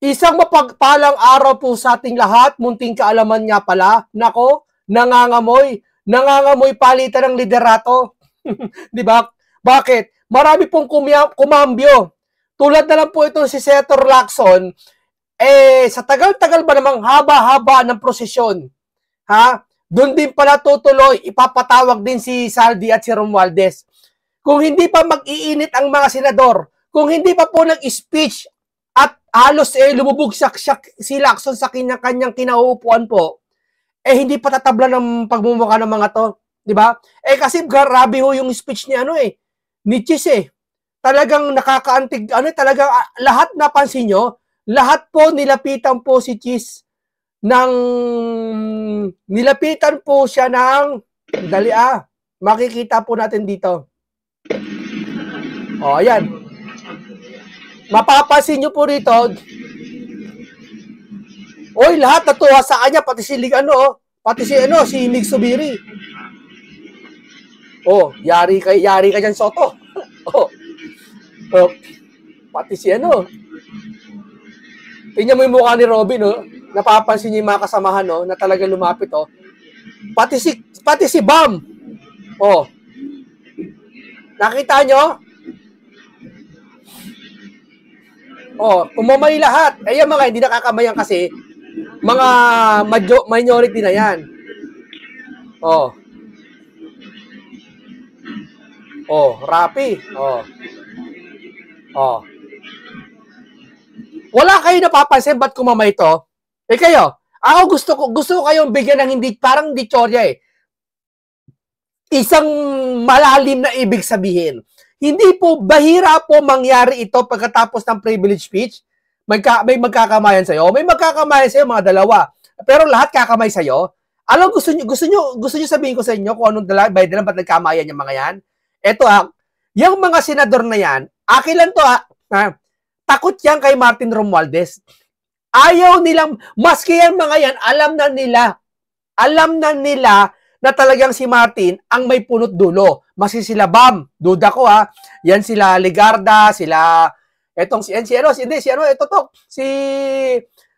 Isang mapagpalang araw po sa ating lahat. Munting kaalaman nga pala. Nako, nangangamoy. Nangangamoy palitan ng liderato. Di ba? Bakit? Marami pong kumambyo. Tulad na lang po ito si Senator Lacson, sa tagal-tagal ba namang haba-haba ng prosesyon, ha? Doon din pala tutuloy, ipapatawag din si Saldi at si Romualdez. Kung hindi pa mag-iinit ang mga senador, kung hindi pa po nag-speech at halos lumubog si Lacson sa kanyang kinauupuan po, hindi pa tatabla ng pagmumukha ng mga to, di ba? Kasi grabe ho yung speech ni ni Chis Talagang nakakaantig, talagang lahat napansin nyo, lahat po nilapitan po si Chis nilapitan po siya ng, makikita po natin dito. Ayan. Mapapansin nyo po rito, lahat natuwa sa kanya, pati si si Mig Subiri. Yari ka dyan, Soto. Pati si tingnan mo yung mukha ni Robin, napapansin niyo yung mga kasamahan, na talaga lumapit, Pati si Bam. Nakita nyo? Kumamay lahat. Yung mga hindi nakakamayan kasi, mga minority na yan. Rapi. Wala kayo napapansin ba't kumamay to? Kayo, ako gusto ko kayong bigyan ng parang hindi tsorya Isang malalim na ibig sabihin. Hindi po, bahira po mangyari ito pagkatapos ng privilege speech. May magkakamayan sa'yo. May magkakamayan sa'yo, mga dalawa. Pero lahat kakamay sa'yo. Alam, gusto nyo sabihin ko sa inyo kung anong ba't nagkamayan yung mga yan? Ito yung mga senador na yan, akin lang to takot yan kay Martin Romualdez. Ayaw nilang, maski yan mga yan, alam na nila na talagang si Martin ang may punot dulo. Maski sila Bam, duda ko yan sila Legarda, sila, si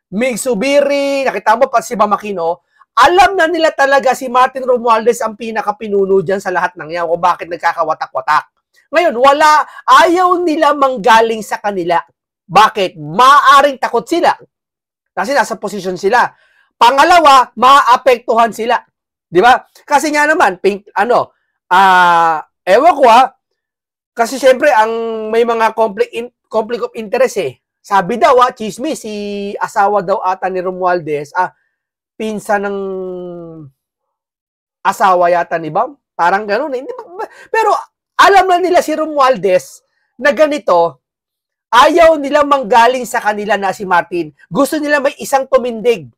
Mig Subiri, nakita mo pa si Bam Aquino, alam na nila talaga si Martin Romualdez ang pinakapinuno dyan sa lahat ng yan kung bakit nagkakawatak-watak. Ngayon, ayaw nila manggaling sa kanila. Bakit? Maaring takot sila. Kasi nasa posisyon sila. Pangalawa, maaapektuhan sila. Di ba? Kasi nga naman, ewan ko kasi syempre, may mga conflict of interest Sabi daw chismis, si asawa daw ata ni Romualdez, pinsan ng asawa yata ni Bam. Parang gano'n. Pero alam na nila si Romualdez na ganito, ayaw nila manggaling sa kanila na si Martin. Gusto nila may isang tumindig.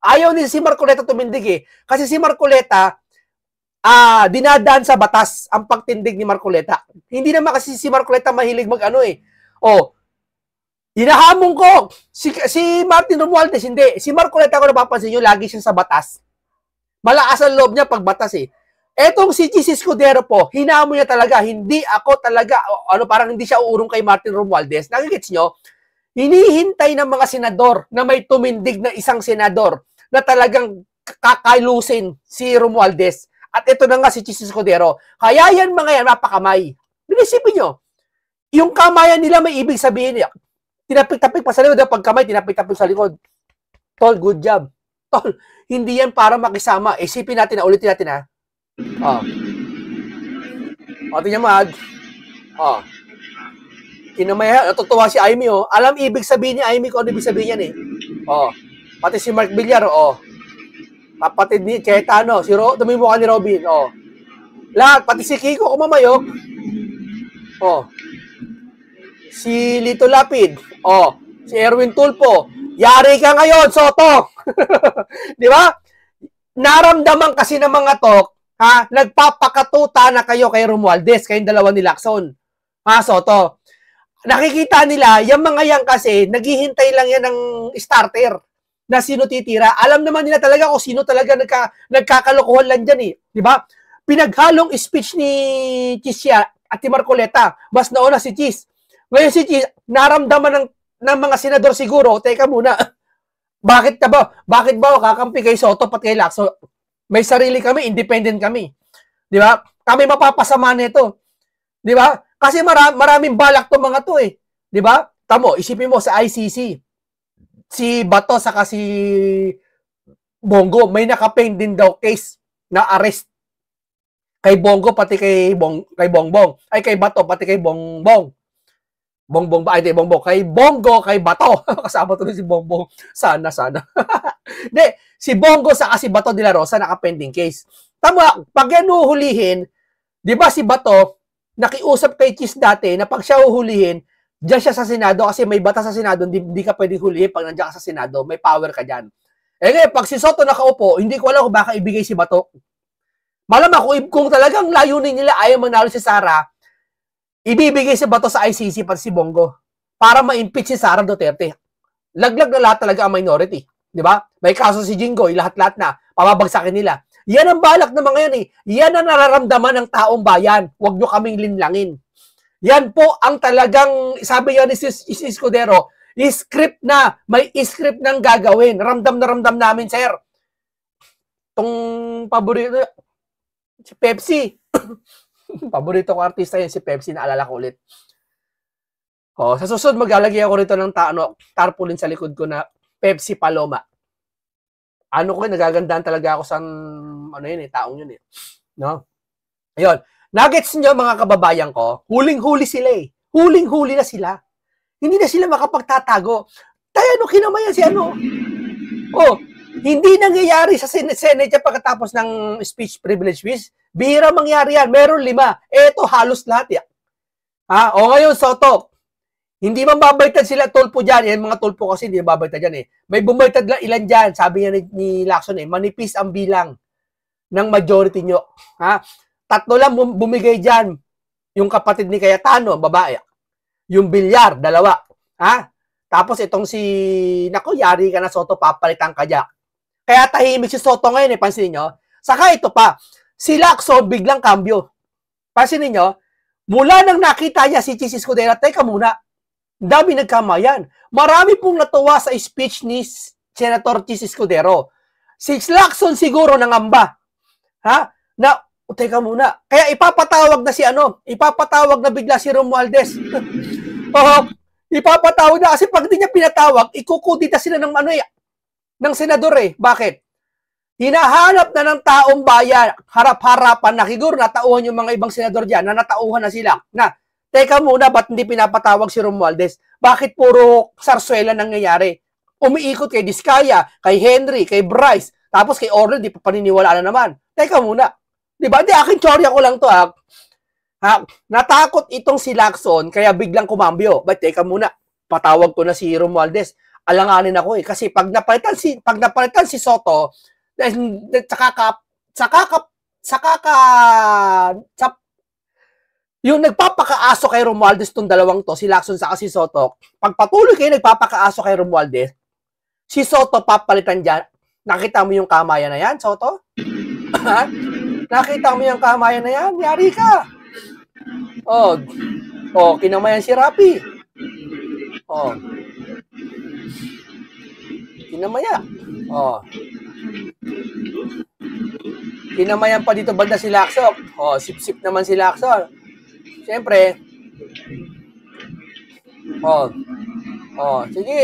Ayaw nila si Marcoleta tumindig Kasi si Marcoleta, dinadaan sa batas ang pagtindig ni Marcoleta. Hindi naman kasi si Marcoleta mahilig hinahamon ko. Si Martin Romualdez, hindi. Si Marcoleta, ko napapansin nyo, lagi siya sa batas. Malakas ang loob niya pag batas Etong si Chis Escudero po, hinamon niya talaga. Hindi ako talaga, parang hindi siya uurong kay Martin Romualdez. Nakikits nyo? Hinihintay ng mga senador na may tumindig na isang senador na talagang kakailusin si Romualdez. At ito na nga si Chis Escudero. Kaya yan mga yan, napakamay. Binisipin nyo, yung kamayan nila may ibig sabihin tinapik-tapik pa sa likod. Pagkamay, tinapik-tapik sa likod. Tol, good job. Tol, hindi yan para makisama. Isipin natin ulitin natin tingnan mo kinamaya, natutuwa si Amy Alam ibig sabihin ni Amy kung ano ibig sabihin yan Pati si Mark Villar kapatid ni Cayetano, tumimukha ni Robin lahat, pati si Kiko kumamayo si Lito Lapid si Erwin Tulfo, yari ka ngayon, Soto. Di ba? Naramdaman kasi ng mga to nagpapakatuta na kayo kay Romualdez, kayong dalawa ni Lacson. Soto. Nakikita nila, yung mga yan kasi, naghihintay lang yan ng starter na sino titira. Alam naman nila talaga kung sino talaga nagkakalokohan lang dyan Di ba? Pinaghalong speech ni Chis at ni Marcoleta. Mas nauna si Chis. Ngayon si Chis, naramdaman ng ng mga senador siguro, teka muna, bakit ba kakampi kay Soto pat kay Lacson? May sarili kami, independent kami. Di ba? Kami mapapasama nito. Di ba? Kasi maraming balak to mga to eh. Di ba? Tamo, isipin mo sa ICC, si Bato saka si Bongo, may nakapending daw case na arrest kay Bongo pati kay Bongbong. Ay kay Bato pati kay Bongbong. Bongbong ba? Ay, di, Bongbong. Kay Bongo, kay Bato. Kasama tuloy si Bongbong. Sana. Hindi, si Bongo sa si Bato de la Rosa naka-pending case. Tama, pag yan uhulihin, di ba si Bato, nakiusap kay Chis dati na pag siya uhulihin, diyan siya sa Senado kasi may batas sa Senado, hindi ka pwedeng hulihin pag nandiyan ka sa Senado, may power ka dyan. Eh ngayon, pag si Soto nakaupo, hindi ko alam kung baka ibigay si Bato. Malamang kung talagang layunin nila ayaw manalo si Sara, ibibigay si Bato sa ICC pati si Bongo para ma-impeach si Sara Duterte. Laglag na lahat talaga ang minority. Di ba? May kaso si Jinggoy, lahat-lahat na. Pababagsakin nila. Yan ang balak ng mga yan eh. Yan ang nararamdaman ng taong bayan. Huwag nyo kaming linlangin. Yan po ang talagang, sabi yan ni Escudero, script na, may script nang gagawin. Ramdam na ramdam namin, sir. Itong paborito, si Pepsi. Paborito ko artista yun, si Pepsi, naalala ko ulit. Oh, sa susunod, maglalagay ako rito ng tarpaulin sa likod ko na Pepsi Paloma. Ano ko, nagagandaan talaga ako sa, taong yun eh. No? Ayun. Nuggets nyo, mga kababayan ko, huling-huli sila eh. Huling-huli na sila. Hindi na sila makapagtatago. Tayo, kinamayan si Oh, hindi nangyayari sa Senate pagkatapos ng speech privilege fees. Bihira mangyari yan. Meron 5. Eto, halos lahat yan. O ngayon, Soto, hindi man babaytad sila tulpo dyan. Yan, mga tulpo kasi hindi babaytad dyan eh. May bumaytad lang ilan dyan. Sabi niya ni Lacson eh, manipis ang bilang ng majority nyo. 3 lang bumigay dyan. Yung kapatid ni Cayetano, babae. Yung Bilyar, 2. Tapos itong si, yari ka na Soto, papalitan ka dyan. Kaya tahimik si Soto ngayon eh, pansin nyo. Saka ito pa, si Lacson biglang kambyo. Pansin niyo, mula nang nakita niya si Chis Escudero, teka muna, dami nagkamayan. Marami pong natuwa sa speech ni Senator Chis Escudero. Si Lacson siguro nangamba. Teka muna. Kaya ipapatawag na si ipapatawag na bigla si Romualdez. Ipapatawag na kasi pag di niya pinatawag, ikukudita sila ng ng senador eh. Bakit? Hinahanap na ng taong bayan, harap-harapan na siguro natauhan yung mga ibang senador dyan, na natauhan na sila. Teka muna, ba't hindi pinapatawag si Romualdez? Bakit puro sarsuela nangyayari? Umiikot kay Diskaya, kay Henry, kay Bryce, tapos kay Orlin, di pa paniniwala na naman. Teka muna. Diba? Di, aking teorya ko lang to natakot itong si Lacson, kaya biglang kumambyo. But teka muna, patawag ko na si Romualdez. Alanganin ako eh. Kasi pag napalitan si Soto, yung nagpapakaaso kay Romualdez tong dalawang to, si Lacson sa si Soto, pag patuloy kayo nagpapakaaso kay Romualdez, si Soto papalitan dyan. Nakita mo yung kamayan na yan, Soto? Nakita mo yung kamayan na yan? Yari ka. Kinamayan si Rapi. Kinamaya. Kinamayan pa dito banda si Lacson. Sip-sip naman si Lacson. Siyempre. Sige.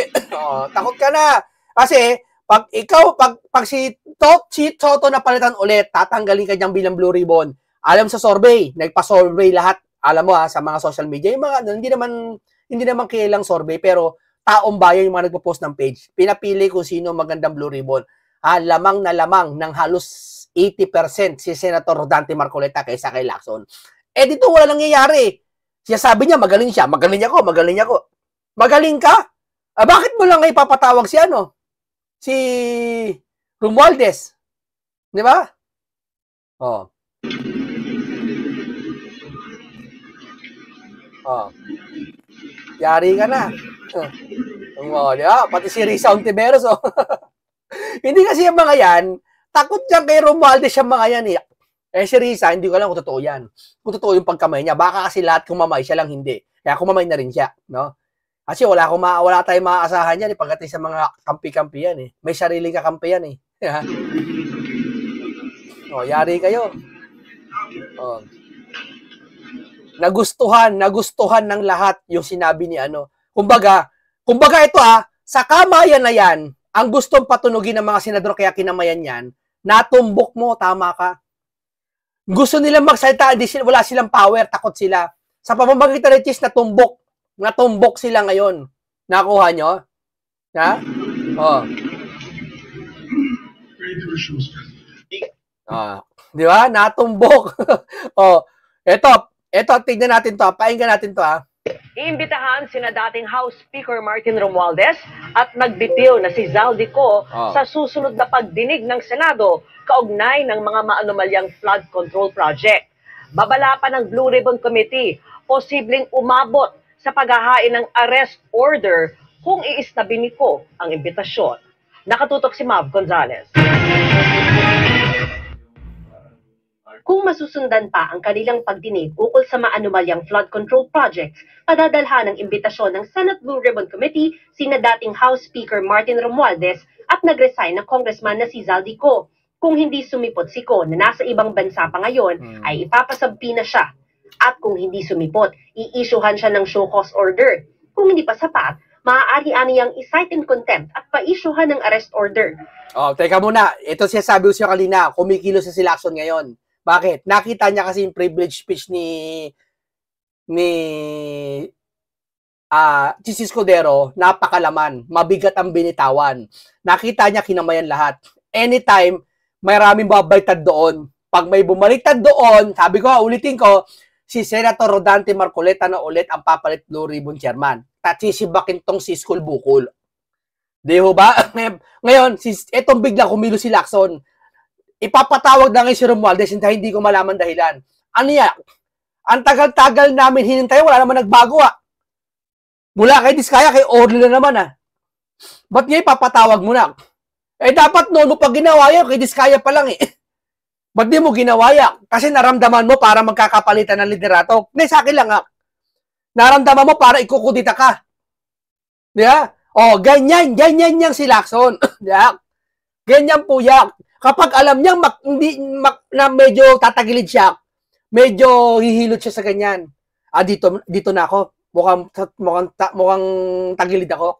Takot ka na. Kasi, pag si Soto na palitan ulit, tatanggalin ka dyan bilang Blue Ribbon. Alam sa survey, nagpa-survey lahat. Alam mo sa mga social media, yung mga, hindi naman kilalang survey, pero taong bayan yung mga nagpo-post ng page. Pinapili kung sino magandang Blue Ribbon. Lamang na lamang ng halos 80% si Senator Dante Marcoleta kaysa kay Lacson. Dito wala nangyayari. Siya sabi niya, magaling siya. Magaling ako. Magaling ka? Bakit mo lang ipapatawag si Romualdez? Di ba? Yari ka na. Di ba? Pati si Risa Ontiveros. Hindi kasi yung mga yan, takot dyan kay Romualdez yung mga yan eh. Si Risa, hindi ko alam kung totoo yan. Kung totoo yung pagkamay niya. Baka kasi lahat kumamay, siya lang hindi. Kaya kumamay na rin siya. No? Kasi wala tayong maaasahan yan pagdating sa mga kampi-kampi yan May sariling kakampi yan O, yari kayo. O. Nagustuhan ng lahat yung sinabi ni Kumbaga ito sa kamayan na yan, ang gustong patunugin ng mga senador kaya kinamayan yan, natumbok mo, tama ka. Gusto nilang magsalita, wala silang power, takot sila. Sa pamamagitan ng cheese, natumbok sila ngayon. Nakuha nyo? Ha? Oh. Di ba? Natumbok. Eto, tignan natin to. Painggan natin to Iimbitahan sina dating House Speaker Martin Romualdez at nagbitiw na si Zaldico sa susunod na pagdinig ng Senado kaugnay ng mga maanomalyang flood control project. Babala pa ng Blue Ribbon Committee, posibleng umabot sa paghahain ng arrest order kung iistabini ko ang imbitasyon. Nakatutok si Mav Gonzalez. Kung masusundan pa ang kanilang pagdinig ukol sa maanumalyang flood control projects, padadalhan ng imbitasyon ng Senate Blue Ribbon Committee sina dating House Speaker Martin Romualdez at nag-resign na Congressman na si Zaldico. Kung hindi sumipot si Ko na nasa ibang bansa pa ngayon, ay ipapasabpi na siya. At kung hindi sumipot, i-issuehan siya ng show cause order. Kung hindi pa sapat, maaari aniyang i-cite in contempt at pa-issuehan ng arrest order. Teka muna. Ito siya sabi ko siya kanina, kumikilos sa sila action ngayon. Bakit? Nakita niya kasi yung privilege speech ni Chis Escudero, napakalaman, mabigat ang binitawan. Nakita niya kinamayan lahat. Anytime, maraming babalitad doon. Pag may bumalitad doon, sabi ko, ulitin ko, si Senator Rodante Marcoleta na ulit ang papalit Blue Ribbon Chairman. Tatsisibakin tong si School Bukol. Di ho ba? Ngayon, etong bigla kumilo si Lacson. Ipapatawag na ngayon si Romualdez, hindi ko malaman dahilan. Ano yan? Ang tagal-tagal namin hinintay, wala naman nagbago Mula kay Diskaya, kay Orly na naman Ba't niya ipapatawag mo na? Dapat noon mo pag ginawa yan, kay Diskaya pa lang Ba't di mo ginawa yan? Kasi naramdaman mo para magkakapalitan ng liderato. Hindi, sa akin lang Naramdaman mo para ikukudita ka. Diba? Ganyan yang si Lacson. Diba? Ganyan po yan. Kapag alam niyang na medyo tatagilid siya, medyo hihilot siya sa ganyan. Dito na ako. Mukhang tagilid ako.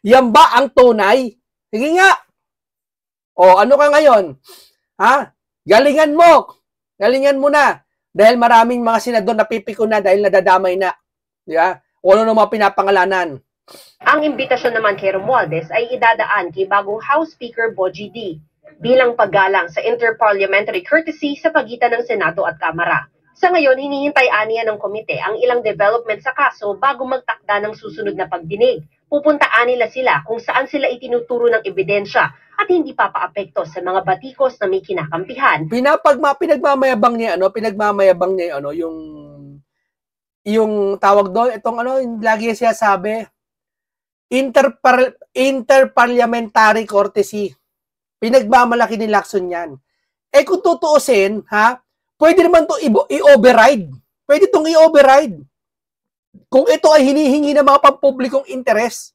Yan ba ang tunay? Sige nga. Ano ka ngayon? Galingan mo na. Dahil maraming mga senador napipiko na dahil nadadamay na. Di ba? Ano naman pinapangalanan. Ang imbitasyon naman kay Romualdez ay idadaan kay bagong House Speaker Bogie D. bilang paggalang sa interparliamentary courtesy sa pagitan ng Senado at Kamara. Sa ngayon, hinihintay aniya ng komite ang ilang development sa kaso bago magtakda ng susunod na pagdinig. Pupuntaan nila sila kung saan sila itinuturo ng ebidensya at hindi papaapekto sa mga batikos na may kinakampihan. Pinagmamayabang niya yung tawag doon, itong lagi siya sabi, interparliamentary courtesy. Pinagmamalaki ni Lacson yan. Kung tutuusin, pwede naman to i-override. Pwede itong i-override. Kung ito ay hinihingi ng mga pampublikong interes,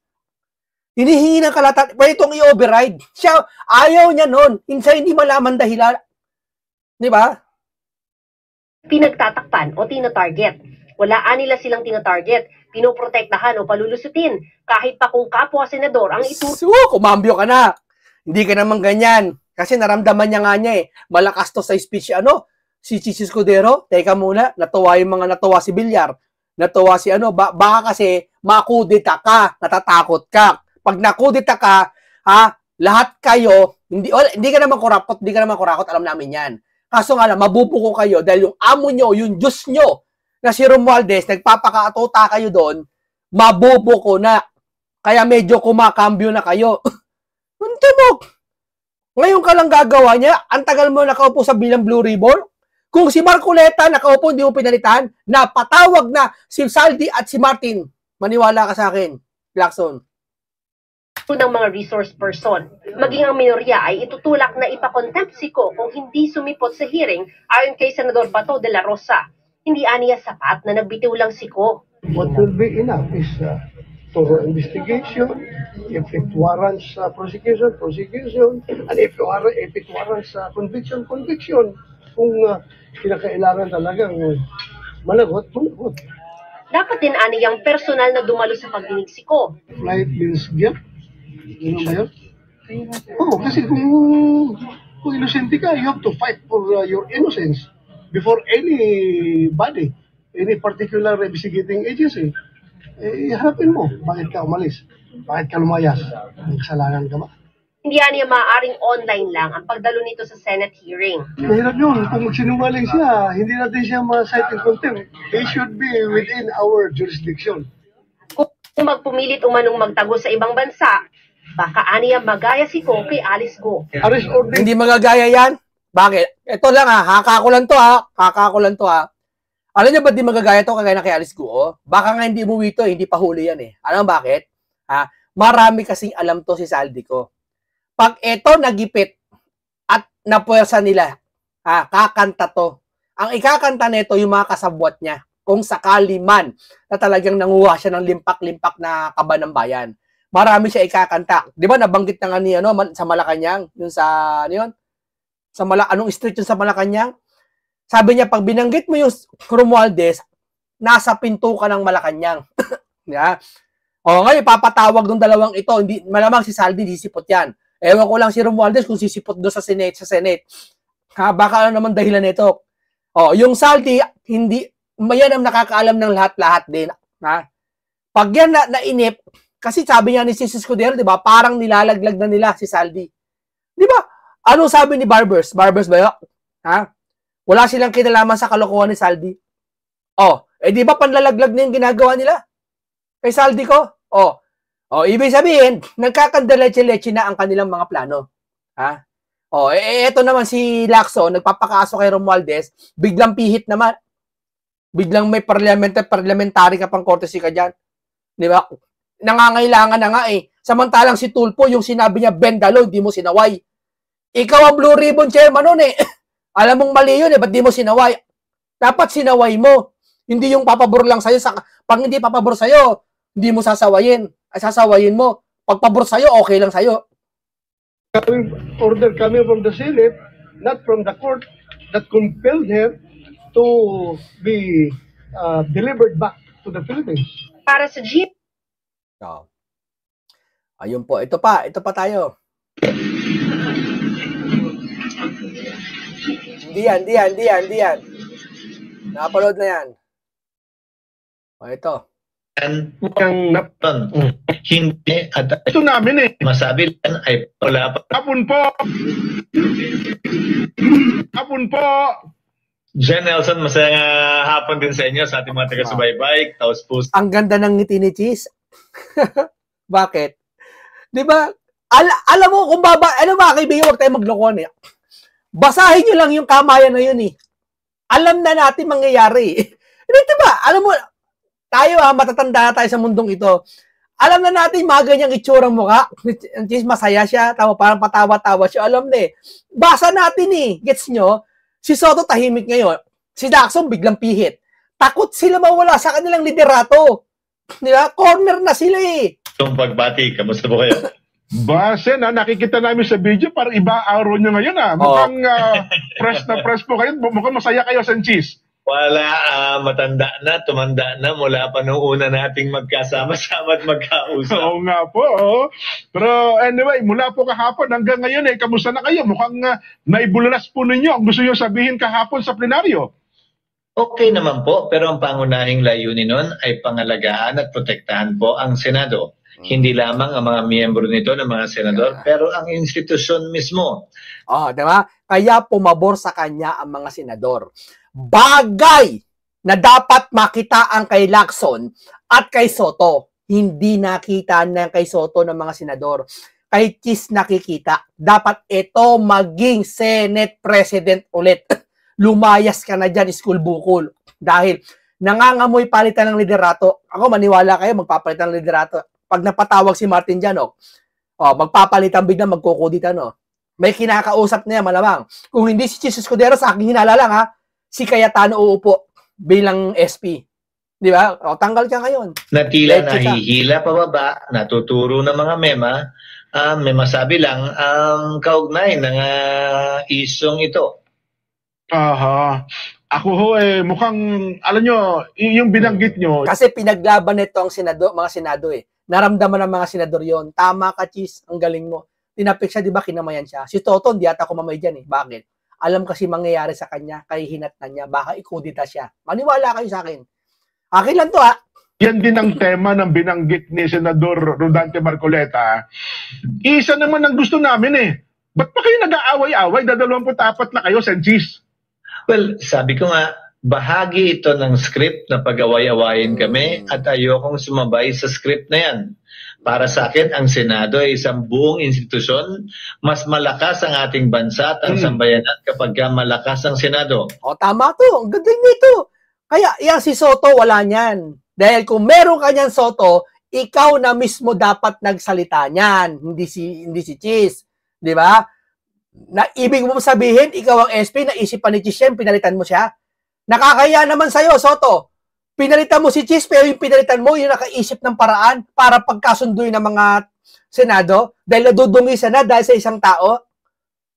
hinihingi ng kalatan, pwede itong i-override. Siya, ayaw niya nun. Hindi malaman dahilan. Di ba? Pinagtatakpan o tinatarget. Walaan nila silang tinatarget, pinoprotektahan o palulusutin, kahit pa kung kapwa senador ang kumambyo ka na. Hindi ka naman ganyan. Kasi naramdaman niya malakas to sa speech, si Chis Escudero. Teka muna, natuwa si Villar. Natuwa si baka kasi makudita ka, natatakot ka. Pag nakudita ka, lahat kayo, hindi ka naman kurakot, alam namin yan. Kaso nga lang, mabubuko kayo dahil yung amo nyo, yung Diyos nyo, na si Romualdez, nagpapakaatuta kayo doon, mabubuko na. Kaya medyo kumakambyo na kayo. Untimok! Ngayon ka lang gagawa niya, ang tagal mo nakaupo sa bilang Blue Ribbon. Kung si Marcoleta nakaupo, hindi mo pinalitan, napatawag na si Saldi at si Martin. Maniwala ka sa akin, Lacson. Ng mga resource person. Maging ang minorya ay itutulak na ipakontempt si Ko kung hindi sumipot sa hearing ayon kay Senador Bato de la Rosa. Hindi aniya sapat na nagbitiw lang si Ko. What will be enough is thorough investigation. If it warrants prosecution, prosecution. And if it warrants conviction, conviction. Kung kinakailangan talagang managot, managot. Dapat din aniyang personal na dumalo sa pagdinig si Ko. Flight means guilt. Ano ba yun? Oo, kasi kung innocent ka, you have to fight for your innocence before anybody, any particular investigating agency. Harapin mo, bakit ka umalis? Bakit ka lumayas? May kasalanan ka ba? Hindi niya maaaring online lang ang pagdalo nito sa Senate hearing. Mahirap yun. Kung magsinungaling siya, hindi natin siya ma-cite in contempt. He should be within our jurisdiction. Kung magpumilit umanong magtago sa ibang bansa, baka aniya magaya si Ko kay Alice Go. Arrest order. Hindi magagaya yan. Bakit? Ito lang hakakulan to hakakulan to Alam niyo ba di magagaya to kagaya na kay Alice Go? Baka nga hindi umuwi to, hindi pa huli yan eh. Alam mo bakit? Marami kasing alam to si Saldico. Pag ito nagipit at napuwersa nila, kakanta to. Ang ikakanta nito yung mga kasabwat niya. Kung sakali man na talagang nanguha siya ng limpak-limpak na kaba ng bayan. Marami siya ikakanta. Di ba nabanggit na nga ni sa Malacanang, yung sa ano yun? Sa anong street yun sa Malacanang? Sabi niya pag binanggit mo yung Romualdez, nasa pinto ka ng Malacanang. Yeah. O ngayon papatawag ng dalawang ito, hindi malamang si Saldi disipot yan. Ewan ko lang si Romualdez kung sisipot doon sa Senate. Baka ano naman dahilan nito. O, yung Saldi, hindi, yan ang nakakaalam ng lahat-lahat din. Pag yan nainip, kasi sabi niya ni Sis Escudero, di ba, parang nilalaglag na nila si Saldi. Di ba? Ano sabi ni Barbers? Barbers ba yun? Wala silang kinalaman sa kalokohan ni Saldi. Di ba panlalaglag na yung ginagawa nila? Kay Saldi ko? Ibig sabihin, nagkakandaleche-leche na ang kanilang mga plano. Eto naman si Lacson, nagpapakaso kay Romualdez, biglang pihit naman. Biglang may parliamentary ka pang courtesy ka dyan. Di ba? Nangangailangan na nga eh. Samantalang si Tulfo, yung sinabi niya, bendalo, di mo sinaway. Ikaw ang Blue Ribbon Chairman nun eh. Alam mong mali yun eh, ba't di mo sinaway? Dapat sinaway mo. Hindi yung papabor lang sa'yo. Pag hindi papabor sa'yo, hindi mo sasawayin. Sasawayin mo. Pag pabor sa'yo, okay lang sa'yo. Order coming from the Senate, not from the court, that compelled him to be delivered back to the Philippines. Para sa Jeep. Ayun po. Ito pa tayo. Hindi yan. Napanood na yan. Ito. Mukhang napton. Hindi at Ito namin eh. masabi lang ay wala pa. Hapon po. Jen Nelson, masaya hapon din sa inyo sa ating mga taga-subaybay. Taos po. Ang ganda ng ngiti ni Cheese. Bakit? Di ba? Alam mo kung ano mga kaibigan, huwag tayo maglokon eh. Basahin nyo lang yung kamayan na yun eh. Alam na natin mangyayari. Hindi diba? Alam mo, tayo matatanda na tayo sa mundong ito. Alam na natin mga ganyang itsurang mukha. Masaya siya, parang patawa-tawa siya. Alam na eh. Basa natin eh. Gets nyo? Si Soto tahimik ngayon. Si Lacson biglang pihit. Takot sila mawala sa kanilang liderato. Diba? Corner na sila eh. Yung pagbati, kamusta po kayo? Base nakikita namin sa video, parang iba araw nyo ngayon Mukhang press na press po kayo. Mukhang masaya kayo, Sanchez. Wala, matanda na, tumanda na mula pa nung una nating magkasama-sama at magkausap. Oo nga po. Pero anyway, mula po kahapon hanggang ngayon kamusta na kayo? Mukhang naibulalas po ninyo ang gusto nyo sabihin kahapon sa plenaryo. Okay naman po, pero ang pangunahing layunin nun ay pangalagaan at protektahan po ang Senado. Hindi lamang ang mga miyembro nito ng mga senador, pero ang institusyon mismo. Diba? Kaya pumabor sa kanya ang mga senador. Bagay na dapat makitaan kay Lacson at kay Soto. Hindi nakita ng kay Soto ng mga senador. Kay Cheese nakikita. Dapat ito maging Senate President ulit. Lumayas ka na dyan, school bukol. Dahil nangangamoy palitan ng liderato. Ako maniwala kayo, magpapalitan ng liderato. Pag napatawag si Martin dyan, magpapalitan biglang magkukuditan, May kinakausap na yan, malamang. Kung hindi si Cheese Escudero, sa aking hinala lang, si Cayetano uupo bilang SP. Di ba? O, tanggal ka ngayon. Na tila Leche ka. nahihila pababa, natuturo ng mga mema, may masabi lang ang kaugnay ng isyong ito. Aha. Ako ho mukhang, alam nyo, yung binanggit nyo, Kasi pinaglaban nito ang mga senado eh. Naramdaman ng mga senador yon. Tama ka, Chis. Ang galing mo. Tinapik siya, di ba, kinamayan siya. Si Toto, hindi ata kumamay dyan eh. Bakit? Alam kasi mangyayari sa kanya, kay hinatnan niya, baka ikudita siya. Maniwala kayo sa akin. Akin lang to, ha? yan din ang tema ng binanggit ni Senador Rodante Marcoleta. Isa naman ang gusto namin eh. Ba't pa kayo nag-aaway-away? 24 na kayo, Senchis. Well, sabi ko nga, bahagi ito ng script na pag-away-awayin kami at ayokong sumabay sa script na yan. Para sa akin, ang Senado ay isang buong institusyon. Mas malakas ang ating bansa at ang sambayanan kapag malakas ang Senado. O, tama to. Ang galing nito. Kaya, yan si Soto, wala niyan. Dahil kung meron ka niyan, Soto, ikaw na mismo dapat nagsalita niyan. Hindi si Chis. Di ba? Na ibig mo sabihin, ikaw ang SP, naisipan ni Chis yan, pinalitan mo siya. Nakakaya naman sa'yo, Soto. Pinalitan mo si Chis, pero yung pinalitan mo, yung nakaisip ng paraan para pagkasunduin ng mga Senado, dahil nadudungi siya na dahil sa isang tao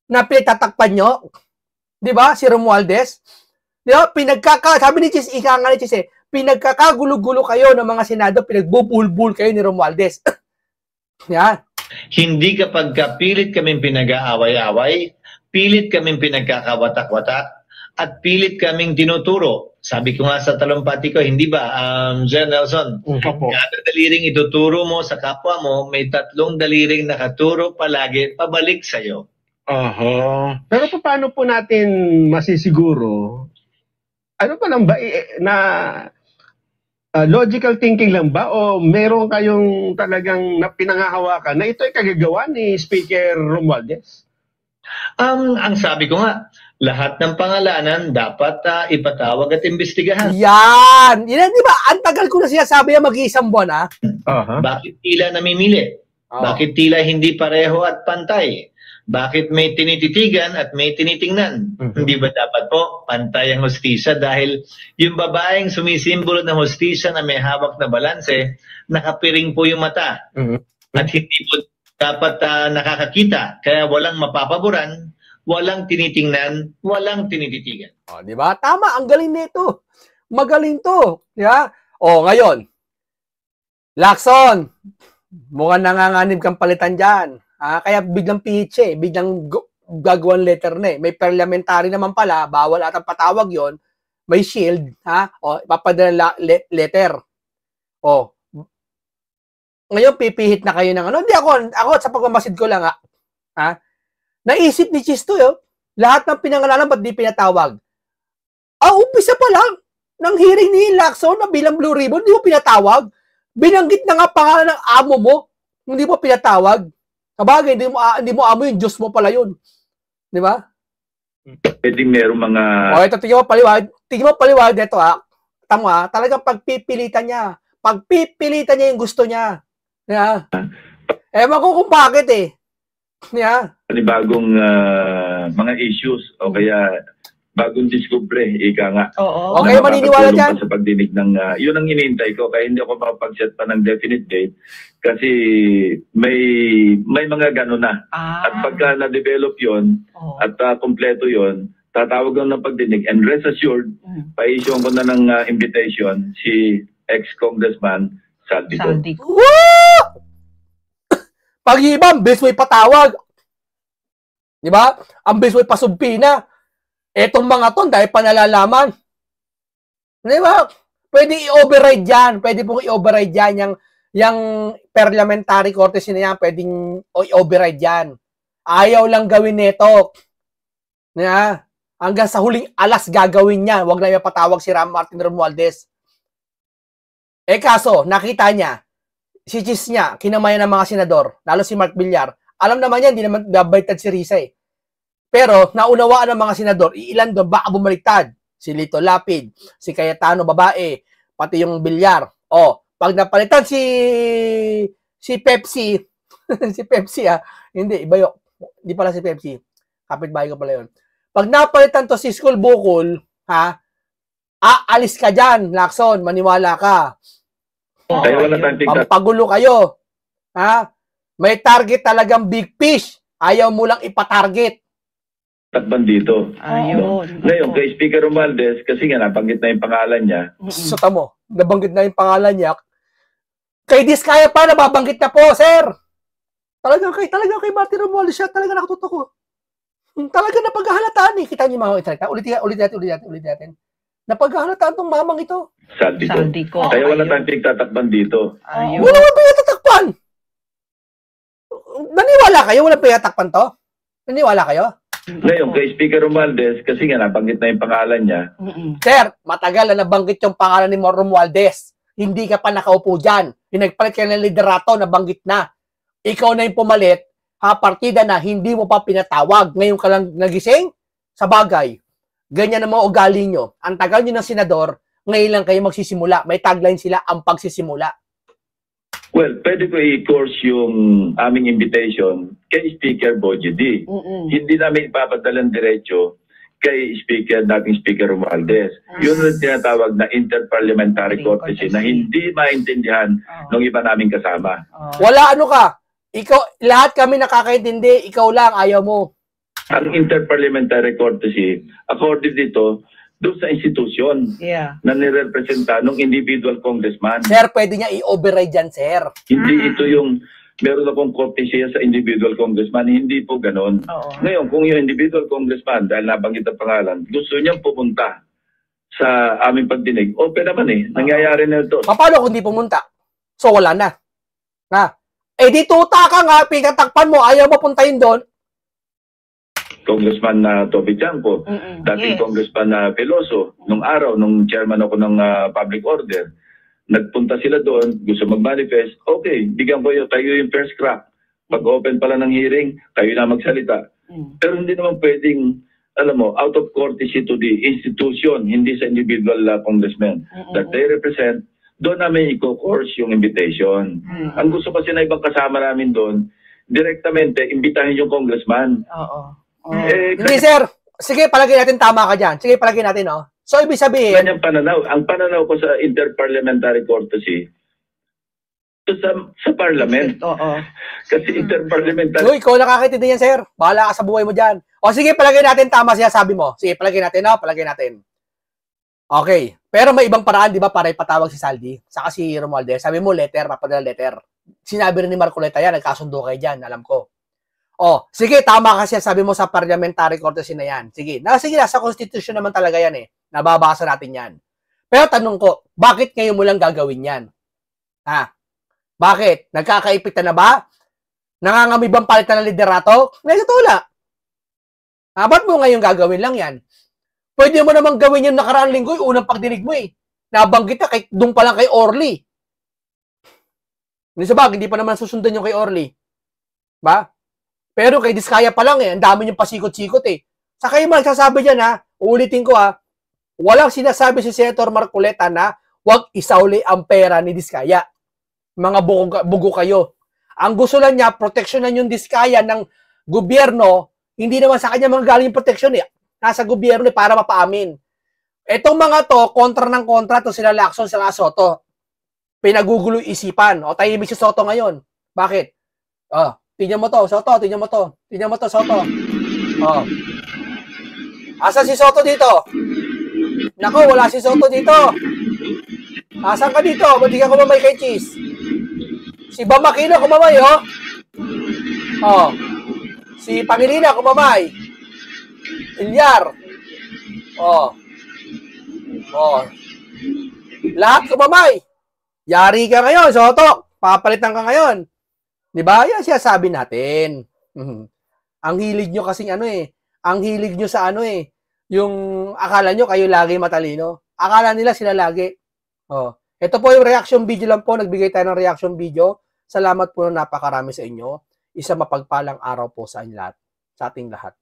na pinagtatakpan nyo. Di ba? Si Romualdez. Di ba? Sabi ni Chis, ika nga ni Chis eh, pinagkakagulo-gulo kayo ng mga Senado, pinagbubulbul kayo ni Romualdez. Yan. Hindi kapag pilit kaming pinag-aaway-away, pilit kaming pinagkakawatak-watak, at pilit kaming tinuturo. Sabi ko nga sa talumpati ko, hindi ba, Jen Nelson? Kada daliring ituturo mo sa kapwa mo, may 3 daliring nakaturo palagi, pabalik sa'yo. Aha. Pero paano po natin masisiguro? Ano pa lang ba na logical thinking lang ba o meron kayong talagang pinangahawakan na ito ay kagagawa ni Speaker Romualdez? Ang sabi ko nga, lahat ng pangalanan dapat ipatawag at imbestigahan. Yan! Yan, di ba? Ang tagal ko na sinasabi yan mag-iisang buwan, ha? Bakit tila namimili? Bakit tila hindi pareho at pantay? Bakit may tinititigan at may tinitingnan? Hindi ba dapat po pantay ang hustisya dahil yung babaeng sumisimbolo ng hustisya na may hawak na balanse, nakapiring po yung mata. At hindi po dapat nakakakita. Kaya walang mapapaboran, walang tinitingnan, walang tinititigan. O, di ba? Tama, ang galing nito. Magaling to. Di ba? O, ngayon, Lacson, mukhang nanganganib kang palitan dyan. Kaya biglang PH biglang gagawan letter na eh. May parliamentary naman pala, bawal atang patawag yon. May shield, ha? O, ipapadala letter. O, ngayon pipihit na kayo ng ano. Hindi ako sa pagmamasid ko lang, ha? Naisip ni Chis to, lahat ng pinangalanan ba't di pinatawag? Umpisa pa lang ng hearing ni Lacson na bilang Blue Ribbon, di mo pinatawag. Binanggit na nga pangalan ng amo mo, hindi mo pinatawag. Sabagay, hindi mo amo yung Diyos mo pala yun. Di ba? Pwedeng merong mga... O, ito, tingin mo paliwag dito, ha? Tama, ha? Talagang pagpipilitan niya. Pagpipilitan niya yung gusto niya. Yeah. Ewan ko kung bakit eh. Yeah. Panibagong mga issues o kaya bagong discovery, ika nga. Oo. Okay, maniniwala dyan. Sa pagdinig ng, yun ang hinihintay ko, kaya hindi ako makapag-set pa ng definite date kasi may mga gano'n na. At pagka na-develop yun at kompleto yun, tatawag lang ng pagdinig and rest assured, pa-issue ko na ng invitation si ex-congressman Saldi. Woo! Pag-iba, ang best way patawag. Di ba? Ang best way pasubpi na. Etong mga ton, dahil panalalaman. Di ba? Pwede i-override yan. Pwede pong i-override yan. Yung parliamentary courtesy na yan, pwedeng i-override yan. Ayaw lang gawin nito. Yeah. Hanggang sa huling alas gagawin niya. Huwag na ipatawag si Martin Romualdez. Kaso, nakita niya, si Chis niya, kinamayan ng mga senador, lalo si Mark Villar. Alam naman niya, hindi naman babaitad si Risa eh. Pero, naunawaan ng mga senador, ilan doon, baka bumaliktad. Si Lito Lapid, si Cayetano, babae, pati yung Villar. O, pag napalitan si Pepsi, si Pepsi hindi, iba yun. Hindi pala si Pepsi. Kapitbahay ko pala yun. Pag napalitan to si School Bukol, Aalis ka dyan, Lacson. Maniwala ka. Kaya wala tayong tingkat. Pampagulo kayo. Ha? May target talagang big fish. Ayaw mo lang ipatarget. Takban dito. Ayun. Ngayon, kay Speaker Romualdez, kasi nga nabanggit na yung pangalan niya, Suta mo. Nabanggit na yung pangalan niya. Kay Diskaya pa, nababanggit na po, sir. Talaga kay Martin Romualdez siya. Talaga nakatutok. Talaga napaghahalataan eh. Kita niyo mga italita. Ulit natin. Napaghahalataan tong mamang ito. saldi ko. Saldi ko. Kaya wala Ayun. tayong tingtatakban dito. Ayun. Wala mo pinatatakpan. Naniwala kayo? Walang pinatatakpan to? Naniwala kayo? Ngayon, kay Speaker Romualdez, kasi nga nabanggit na yung pangalan niya, Sir, matagal na nabanggit yung pangalan ni Romualdez. Hindi ka pa nakaupo dyan. Pinagpalit ka ng liderato, nabanggit na. Ikaw na yung pumalit, partida na, hindi mo pa pinatawag. Ngayon ka lang nagising? Sa bagay. Ganyan ang mga ugali nyo. Ang tagal nyo ng senador, ngayon lang kayo magsisimula. May tagline sila, ang pagsisimula. well, pwede ko i-course yung aming invitation kay Speaker Bojo D. Hindi namin ipapadalang diretso kay dating Speaker Romualdez. Yun ang tinatawag na interparliamentary courtesy na hindi maintindihan ng iba naming kasama. Wala ano ka. Ikaw, lahat kami nakakaintindi, ikaw lang, ayaw mo. Ang interparliamentary courtesy, according dito, doon sa institusyon na nirepresenta ng individual congressman. Sir, pwede niya i-override yan, sir. Hindi ito yung meron akong courtesy sa individual congressman. Hindi po ganon. Ngayon, kung yung individual congressman, dahil nabanggit ang pangalan, gusto niyang pumunta sa aming pagdinig, open naman eh. Nangyayari na ito. Paano kung di pumunta? So, wala na. Na. Eh, di tuta ka nga, pinatakpan mo, ayaw mo puntahin doon. Congressman na Toby Chanco, dating Congressman na Peloso, nung araw, nung chairman ako ng public order, nagpunta sila doon, gusto mag-manifest, okay, bigyan ko kayo yung first crack. Pag-open pala ng hearing, kayo na magsalita. Pero hindi naman pwedeng, alam mo, out of courtesy to the institution, hindi sa individual congressmen that they represent, doon namin i-course yung invitation. Ang gusto kasi na ibang kasama namin doon, direktamente, imbitahin yung congressman. Hindi, sir. Sige, palagay natin tama ka dyan. Sige, palagay natin, oh. So, ibig sabihin... Kanyang pananaw. Ang pananaw ko sa interparliamentary courtesy, sa parliament. Kasi interparliamentary... Uy, ikaw nakakitindi yan, sir. Bahala ka sa buhay mo dyan. O sige, palagay natin tama siya sabi mo. Sige, palagay natin, no? Palagay natin. Okay. Pero may ibang paraan, di ba, para ipatawag si Saldi? Saka si Romualdez. Sabi mo, letter, papadala letter. Sinabi rin ni Marcoleta yan, nagkasundo kayo dyan, alam ko. Oh, sige, tama kasi sabi mo sa parliamentary courtesy na yan. Sige, sige, nasa constitution naman talaga yan eh. Nababasa natin yan. Pero tanong ko, bakit ngayon mo lang gagawin yan? Ha? Bakit? Nagkakaipitan na ba? Nangangamibang palitan ng liderato? Nagtutula. Ha, ba't mo ngayon gagawin lang yan? Pwede mo namang gawin yung nakaraang linggo, yung unang pagdinig mo eh. Nabanggit ka, doon pa lang kay Orly. Hindi sa bagay, hindi pa naman susundan yung kay Orly. Ba? Pero kay Diskaya pa lang eh, ang dami niyong pasikot-sikot eh. Sa kayo magsasabi dyan ha, uulitin ko ha, walang sinasabi si Senator Marcoleta na wag isauli ang pera ni Diskaya. Mga bugo kayo. Ang gusto lang niya, proteksyonan yung Diskaya ng gobyerno, hindi naman sa kanya mga galing proteksyon eh. Nasa gobyerno eh, para mapaamin. Etong mga to, kontra ng kontra to sila Lacson, sila Soto. Pinagugulo isipan. O tahimik si Soto ngayon. Bakit? Oh. Tingnan mo to, Soto, tingnan mo to. Tingnan mo to, Soto. Oh. Asan si Soto dito? Nako, wala si Soto dito. Asan ka dito? Ba't di ka kumamay kay Cheese? Si Bamakino kumamay, oh. Oh. Si Pangilina kumamay. Ilyar. Oh. Oh. Lahat kumamay. Yari ka ngayon, Soto. Papalitan ka ngayon. Diba? Yan siya sabi natin. Ang hilig nyo kasing ano eh. Ang hilig nyo sa ano eh. Yung akala nyo kayo lagi matalino. Akala nila sila lagi. Oh. Ito po yung reaction video lang po. Nagbigay tayo ng reaction video. Salamat po na napakarami sa inyo. Isa mapagpalang araw po sa ating lahat.